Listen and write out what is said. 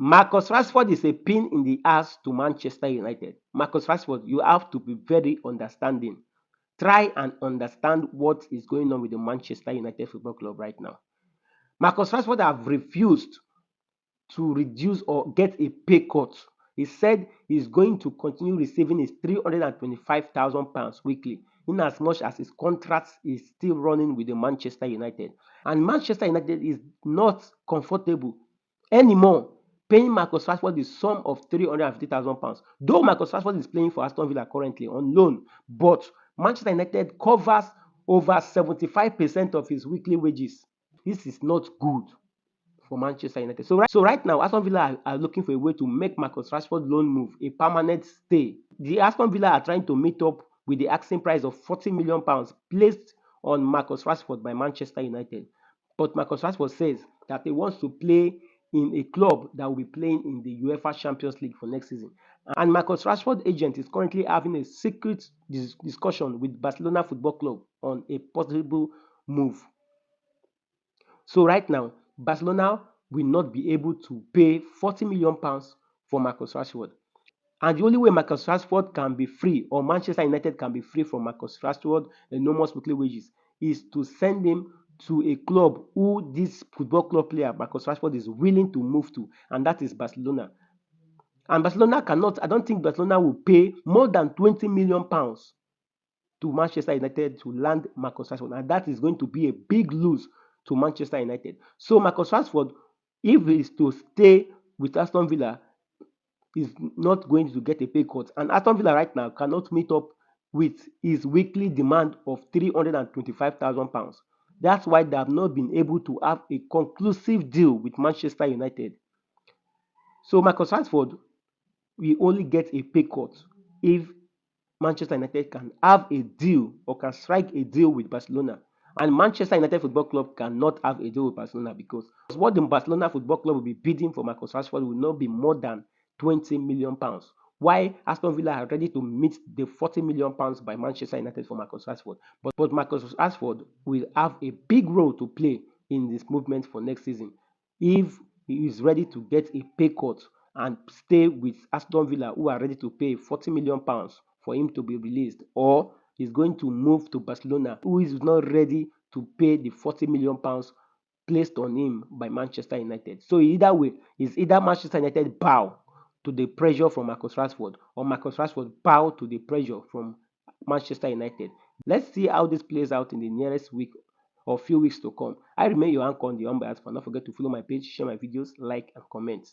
Marcus Rashford is a pin in the ass to Manchester United. Marcus Rashford, you have to be very understanding. Try and understand what is going on with the Manchester United Football Club right now. Marcus Rashford have refused to reduce or get a pay cut. He said he's going to continue receiving his £325,000 weekly, in as much as his contract is still running with the Manchester United. And Manchester United is not comfortable anymore paying Marcus Rashford the sum of £350,000. Though Marcus Rashford is playing for Aston Villa currently on loan, but Manchester United covers over 75% of his weekly wages. This is not good for Manchester United. So right now, Aston Villa are looking for a way to make Marcus Rashford loan move a permanent stay. The Aston Villa are trying to meet up with the asking price of £40 million placed on Marcus Rashford by Manchester United. But Marcus Rashford says that he wants to play in a club that will be playing in the UEFA Champions League for next season. And Marcus Rashford's agent is currently having a secret discussion with Barcelona Football Club on a possible move. So right now, Barcelona will not be able to pay £40 million for Marcus Rashford. And the only way Marcus Rashford can be free, or Manchester United can be free from Marcus Rashford enormous weekly wages, is to send him to a club who this football club player, Marcus Rashford, is willing to move to, and that is Barcelona. And Barcelona cannot, I don't think Barcelona will pay more than £20 million to Manchester United to land Marcus Rashford, and that is going to be a big lose to Manchester United. So Marcus Rashford, if he is to stay with Aston Villa, is not going to get a pay cut, and Aston Villa right now cannot meet up with his weekly demand of £325,000. That's why they have not been able to have a conclusive deal with Manchester United. So Marcus Rashford will only get a pay cut if Manchester United can have a deal or can strike a deal with Barcelona. And Manchester United Football Club cannot have a deal with Barcelona because what the Barcelona Football Club will be bidding for Marcus Rashford will not be more than £20 million. Why Aston Villa are ready to meet the £40 million by Manchester United for Marcus Rashford. But Marcus Rashford will have a big role to play in this movement for next season if he is ready to get a pay cut and stay with Aston Villa, who are ready to pay £40 million for him to be released, or he's going to move to Barcelona, who is not ready to pay the £40 million placed on him by Manchester United. So either way, it's either Manchester United bow to the pressure from Marcus Rashford, or Marcus Rashford bow to the pressure from Manchester United. Let's see how this plays out in the nearest week or few weeks to come. I remain your anchor on the Unbiased Fan. Don't forget to follow my page, share my videos, like and comment.